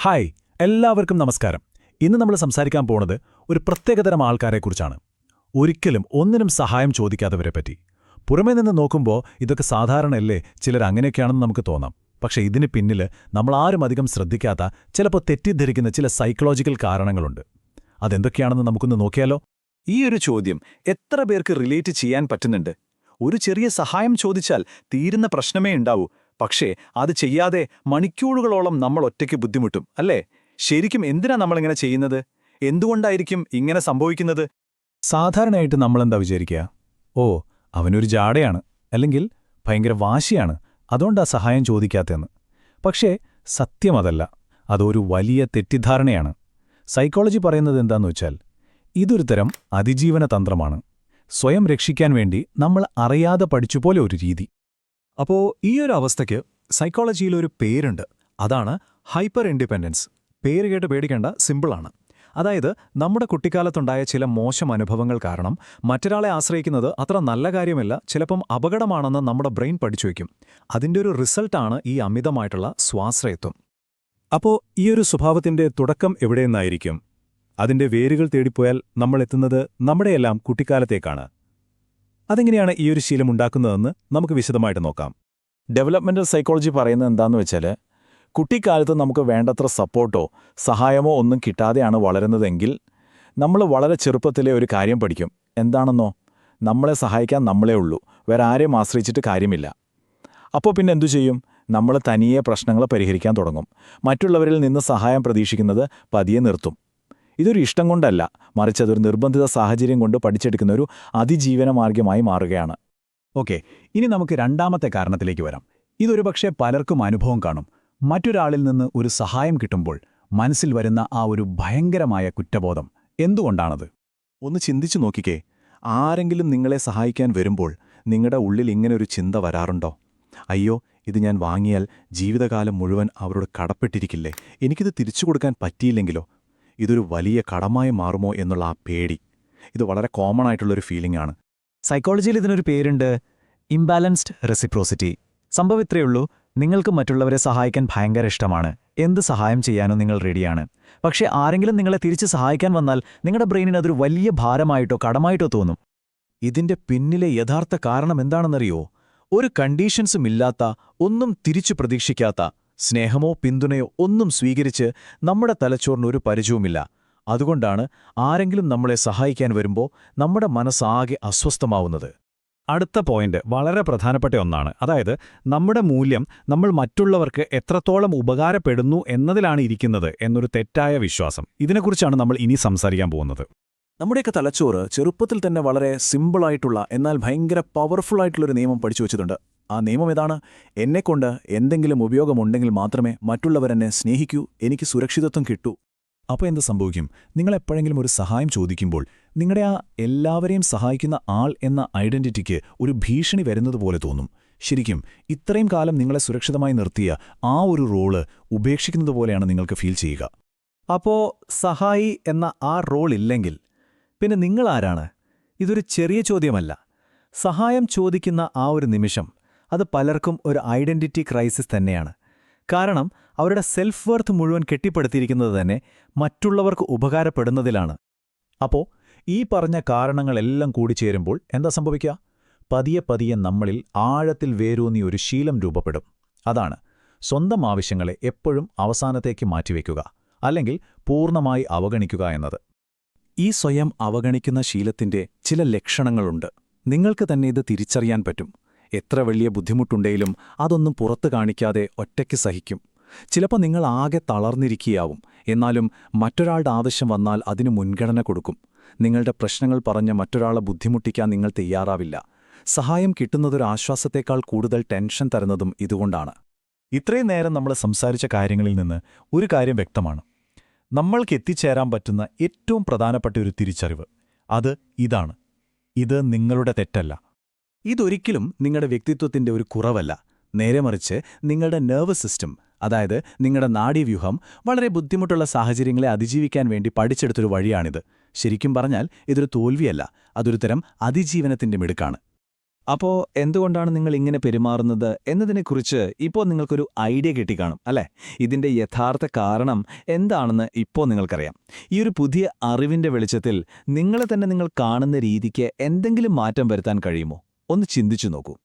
Hi, എല്ലാവർക്കും നമസ്കാരം. ഇന്ന് നമ്മൾ സംസാരിക്കാൻ പോണത് ഒരു പ്രത്യേകതരം ആൾക്കാരെക്കുറിച്ചാണ്. ഒരിക്കലും ഒന്നിനും സഹായം ചോദിക്കാത്തവരെപ്പറ്റി. പുറമേ നിന്ന് നോക്കുമ്പോൾ ഇതൊക്കെ സാധാരണയല്ലേ, ചിലർ അങ്ങനെയൊക്കെയാണെന്ന് നമുക്ക് തോന്നാം. പക്ഷേ ഇതിന് പിന്നിൽ നമ്മളാരും അധികം ശ്രദ്ധിക്കാത്ത, ചിലപ്പോൾ തെറ്റിദ്ധരിക്കുന്ന ചില സൈക്കോളജിക്കൽ കാരണങ്ങളുണ്ട്. അതെന്തൊക്കെയാണെന്ന് നമുക്കൊന്ന് നോക്കിയാലോ? ഈ ഒരു ചോദ്യം എത്ര പേർക്ക് റിലേറ്റ് ചെയ്യാൻ പറ്റുന്നുണ്ട്? ഒരു ചെറിയ സഹായം ചോദിച്ചാൽ തീരുന്ന പ്രശ്നമേ ഉണ്ടാവൂ, പക്ഷേ അത് ചെയ്യാതെ മണിക്കൂറുകളോളം നമ്മൾ ഒറ്റയ്ക്ക് ബുദ്ധിമുട്ടും, അല്ലേ? ശരിക്കും എന്തിനാ നമ്മളിങ്ങനെ ചെയ്യുന്നത്? എന്തുകൊണ്ടായിരിക്കും ഇങ്ങനെ സംഭവിക്കുന്നത്? സാധാരണയായിട്ട് നമ്മളെന്താ വിചാരിക്കുക? ഓ, അവനൊരു ജാടയാണ്, അല്ലെങ്കിൽ ഭയങ്കര വാശിയാണ്, അതുകൊണ്ടാ സഹായം ചോദിക്കാത്തതെന്ന്. പക്ഷേ സത്യമതല്ല. അതൊരു വലിയ തെറ്റിദ്ധാരണയാണ്. സൈക്കോളജി പറയുന്നത് എന്താന്ന് വെച്ചാൽ, ഇതൊരു തരം അതിജീവന തന്ത്രമാണ്. സ്വയം രക്ഷിക്കാൻ വേണ്ടി നമ്മൾ അറിയാതെ പഠിച്ചുപോലെ ഒരു രീതി. അപ്പോൾ ഈ ഒരു അവസ്ഥയ്ക്ക് സൈക്കോളജിയിലൊരു പേരുണ്ട്. അതാണ് ഹൈപ്പർ ഇൻഡിപെൻഡൻസ്. പേര് കേട്ട് പേടിക്കേണ്ട, സിമ്പിളാണ്. അതായത് നമ്മുടെ കുട്ടിക്കാലത്തുണ്ടായ ചില മോശം അനുഭവങ്ങൾ കാരണം മറ്റൊരാളെ ആശ്രയിക്കുന്നത് അത്ര നല്ല കാര്യമല്ല, ചിലപ്പം അപകടമാണെന്ന് നമ്മുടെ ബ്രെയിൻ പഠിച്ചു വയ്ക്കും. അതിൻ്റെ ഒരു റിസൾട്ടാണ് ഈ അമിതമായിട്ടുള്ള സ്വാശ്രയത്വം. അപ്പോൾ ഈ ഒരു സ്വഭാവത്തിന്റെ തുടക്കം എവിടെയെന്നായിരിക്കും? അതിന്റെ വേരുകൾ തേടിപ്പോയാൽ നമ്മൾ എത്തുന്നത് നമ്മുടെയെല്ലാം കുട്ടിക്കാലത്തേക്കാണ്. അതെങ്ങനെയാണ് ഈ ഒരു ശീലം ഉണ്ടാക്കുന്നതെന്ന് നമുക്ക് വിശദമായിട്ട് നോക്കാം. ഡെവലപ്മെന്റൽ സൈക്കോളജി പറയുന്നത് എന്താണെന്ന് വെച്ചാൽ, കുട്ടിക്കാലത്ത് നമുക്ക് വേണ്ടത്ര സപ്പോർട്ടോ സഹായമോ ഒന്നും കിട്ടാതെയാണ് വളരുന്നതെങ്കിൽ നമ്മൾ വളരെ ചെറുപ്പത്തിലെ ഒരു കാര്യം പഠിക്കും. എന്താണെന്നോ, നമ്മളെ സഹായിക്കാൻ നമ്മളേ ഉള്ളൂ, വേറെ ആരെയും ആശ്രയിച്ചിട്ട് കാര്യമില്ല. അപ്പോൾ പിന്നെ എന്തു ചെയ്യും? നമ്മൾ തനിയെ പ്രശ്നങ്ങൾ പരിഹരിക്കാൻ തുടങ്ങും. മറ്റുള്ളവരിൽ നിന്ന് സഹായം പ്രതീക്ഷിക്കുന്നത് പതിയെ നിർത്തും. ഇതൊരു ഇഷ്ടം കൊണ്ടല്ല, മറിച്ച് അതൊരു നിർബന്ധിത സാഹചര്യം കൊണ്ട് പഠിച്ചെടുക്കുന്ന ഒരു അതിജീവന മാർഗ്ഗമായി മാറുകയാണ്. ഓക്കെ, ഇനി നമുക്ക് രണ്ടാമത്തെ കാരണത്തിലേക്ക് വരാം. ഇതൊരു പക്ഷേ പലർക്കും അനുഭവം കാണും. മറ്റൊരാളിൽ നിന്ന് ഒരു സഹായം കിട്ടുമ്പോൾ മനസ്സിൽ വരുന്ന ആ ഒരു ഭയങ്കരമായ കുറ്റബോധം. എന്തുകൊണ്ടാണത്? ഒന്ന് ചിന്തിച്ചു നോക്കിക്കേ. ആരെങ്കിലും നിങ്ങളെ സഹായിക്കാൻ വരുമ്പോൾ നിങ്ങളുടെ ഉള്ളിൽ ഇങ്ങനൊരു ചിന്ത വരാറുണ്ടോ? അയ്യോ, ഇത് ഞാൻ വാങ്ങിയാൽ ജീവിതകാലം മുഴുവൻ അവരോട് കടപ്പെട്ടിരിക്കില്ലേ, എനിക്കിത് തിരിച്ചു കൊടുക്കാൻ പറ്റിയില്ലെങ്കിലോ, ഇതൊരു വലിയ കടമായി മാറുമോ എന്നുള്ള ആ പേടി. ഇത് വളരെ കോമൺ ആയിട്ടുള്ളൊരു ഫീലിംഗ് ആണ്. സൈക്കോളജിയിൽ ഇതിനൊരു പേരുണ്ട്, ഇംബാലൻസ്ഡ് റെസിപ്രോസിറ്റി. സംഭവം ഇത്രയുള്ളൂ, നിങ്ങൾക്ക് മറ്റുള്ളവരെ സഹായിക്കാൻ ഭയങ്കര ഇഷ്ടമാണ്, എന്ത് സഹായം ചെയ്യാനും നിങ്ങൾ റെഡിയാണ്. പക്ഷേ ആരെങ്കിലും നിങ്ങളെ തിരിച്ച് സഹായിക്കാൻ വന്നാൽ നിങ്ങളുടെ ബ്രെയിനിന് അതൊരു വലിയ ഭാരമായിട്ടോ കടമായിട്ടോ തോന്നും. ഇതിന്റെ പിന്നിലെ യഥാർത്ഥ കാരണം എന്താണെന്നറിയോ? ഒരു കണ്ടീഷൻസും ഇല്ലാത്ത, ഒന്നും തിരിച്ചു പ്രതീക്ഷിക്കാത്ത സ്നേഹമോ പിന്തുണയോ ഒന്നും സ്വീകരിച്ച് നമ്മുടെ തലച്ചോറിനൊരു പരിചയവുമില്ല. അതുകൊണ്ടാണ് ആരെങ്കിലും നമ്മളെ സഹായിക്കാൻ വരുമ്പോൾ നമ്മുടെ മനസ്സാകെ അസ്വസ്ഥമാവുന്നത്. അടുത്ത പോയിന്റ് വളരെ പ്രധാനപ്പെട്ട ഒന്നാണ്. അതായത് നമ്മുടെ മൂല്യം നമ്മൾ മറ്റുള്ളവർക്ക് എത്രത്തോളം ഉപകാരപ്പെടുന്നു എന്നതിലാണ് ഇരിക്കുന്നത് എന്നൊരു തെറ്റായ വിശ്വാസം. ഇതിനെക്കുറിച്ചാണ് നമ്മൾ ഇനി സംസാരിക്കാൻ പോകുന്നത്. നമ്മുടെയൊക്കെ തലച്ചോറ് ചെറുപ്പത്തിൽ തന്നെ വളരെ സിമ്പിളായിട്ടുള്ള എന്നാൽ ഭയങ്കര പവർഫുള്ളായിട്ടുള്ളൊരു നിയമം പഠിച്ചു വച്ചിട്ടുണ്ട്. ആ നിയമം ഇതാണ്: എന്നെക്കൊണ്ട് എന്തെങ്കിലും ഉപയോഗമുണ്ടെങ്കിൽ മാത്രമേ മറ്റുള്ളവരെന്നെ സ്നേഹിക്കൂ, എനിക്ക് സുരക്ഷിതത്വം കിട്ടൂ. അപ്പോൾ എന്ത് സംഭവിക്കും? നിങ്ങളെപ്പോഴെങ്കിലും ഒരു സഹായം ചോദിക്കുമ്പോൾ നിങ്ങളുടെ ആ എല്ലാവരെയും സഹായിക്കുന്ന ആൾ എന്ന ഐഡന്റിറ്റിക്ക് ഒരു ഭീഷണി വരുന്നതുപോലെ തോന്നും. ശരിക്കും ഇത്രയും കാലം നിങ്ങളെ സുരക്ഷിതമായി നിർത്തിയ ആ ഒരു റോള് ഉപേക്ഷിക്കുന്നതുപോലെയാണ് നിങ്ങൾക്ക് ഫീൽ ചെയ്യുക. അപ്പോൾ സഹായി എന്ന ആ റോൾ ഇല്ലെങ്കിൽ പിന്നെ നിങ്ങളാരാണ്? ഇതൊരു ചെറിയ ചോദ്യമല്ല. സഹായം ചോദിക്കുന്ന ആ ഒരു നിമിഷം അത് പലർക്കും ഒരു ഐഡന്റിറ്റി ക്രൈസിസ് തന്നെയാണ്. കാരണം അവരുടെ സെൽഫ് വർത്ത് മുഴുവൻ കെട്ടിപ്പടുത്തിയിരിക്കുന്നത് തന്നെ മറ്റുള്ളവർക്ക് ഉപകാരപ്പെടുന്നതിലാണ്. അപ്പോൾ ഈ പറഞ്ഞ കാരണങ്ങളെല്ലാം കൂടിച്ചേരുമ്പോൾ എന്താ സംഭവിക്കുക? പതിയെ പതിയെ നമ്മളിൽ ആഴത്തിൽ വേരൂന്നിയ ഒരു ശീലം രൂപപ്പെടും. അതാണ് സ്വന്തം ആവശ്യങ്ങളെ എപ്പോഴും അവസാനത്തേക്ക് മാറ്റിവെക്കുക, അല്ലെങ്കിൽ പൂർണ്ണമായി അവഗണിക്കുക എന്നത്. ഈ സ്വയം അവഗണിക്കുന്ന ശീലത്തിന്റെ ചില ലക്ഷണങ്ങളുണ്ട്. നിങ്ങൾക്ക് തന്നെ ഇത് തിരിച്ചറിയാൻ പറ്റും. എത്ര വലിയ ബുദ്ധിമുട്ടുണ്ടെങ്കിലും അതൊന്നും പുറത്തു കാണിക്കാതെ ഒറ്റയ്ക്ക് സഹിക്കും. ചിലപ്പോൾ നിങ്ങൾ ആകെ തളർന്നിരിക്കുകയാവും, എന്നാലും മറ്റൊരാളുടെ ആവശ്യം വന്നാൽ അതിന് മുൻഗണന കൊടുക്കും. നിങ്ങളുടെ പ്രശ്നങ്ങൾ പറഞ്ഞ് മറ്റൊരാളെ ബുദ്ധിമുട്ടിക്കാൻ നിങ്ങൾ തയ്യാറാവില്ല. സഹായം കിട്ടുന്നതൊരു ആശ്വാസത്തേക്കാൾ കൂടുതൽ ടെൻഷൻ തരുന്നതും ഇതുകൊണ്ടാണ്. ഇത്രയും നേരം നമ്മൾ സംസാരിച്ച കാര്യങ്ങളിൽ നിന്ന് ഒരു കാര്യം വ്യക്തമാണ്. നമ്മൾക്ക് എത്തിച്ചേരാൻ പറ്റുന്ന ഏറ്റവും പ്രധാനപ്പെട്ട ഒരു തിരിച്ചറിവ് അത് ഇതാണ്: ഇത് നിങ്ങളുടെ തെറ്റല്ല. ഇതൊരിക്കലും നിങ്ങളുടെ വ്യക്തിത്വത്തിന്റെ ഒരു കുറവല്ല. നേരെ മറിച്ച് നിങ്ങളുടെ നെർവസ് സിസ്റ്റം, അതായത് നിങ്ങളുടെ നാഡീവ്യൂഹം വളരെ ബുദ്ധിമുട്ടുള്ള സാഹചര്യങ്ങളെ അതിജീവിക്കാൻ വേണ്ടി പഠിച്ചെടുത്തൊരു വഴിയാണിത്. ശരിക്കും പറഞ്ഞാൽ ഇതൊരു തോൽവിയല്ല, അതൊരു തരം അതിജീവനത്തിന്റെ മിടുക്കാണ്. അപ്പോൾ എന്തുകൊണ്ടാണ് നിങ്ങൾ ഇങ്ങനെ പെരുമാറുന്നത് എന്നതിനെക്കുറിച്ച് ഇപ്പോൾ നിങ്ങൾക്കൊരു ഐഡിയ കിട്ടിക്കാണും അല്ലേ? ഇതിന്റെ യഥാർത്ഥ കാരണം എന്താണെന്ന് ഇപ്പോൾ നിങ്ങൾക്കറിയാം. ഈ ഒരു പുതിയ അറിവിന്റെ വെളിച്ചത്തിൽ നിങ്ങളെ തന്നെ നിങ്ങൾ കാണുന്ന രീതിക്ക് എന്തെങ്കിലും മാറ്റം വരുത്താൻ കഴിയുമോ? ഒന്ന് ചിന്തിച്ചു നോക്കൂ.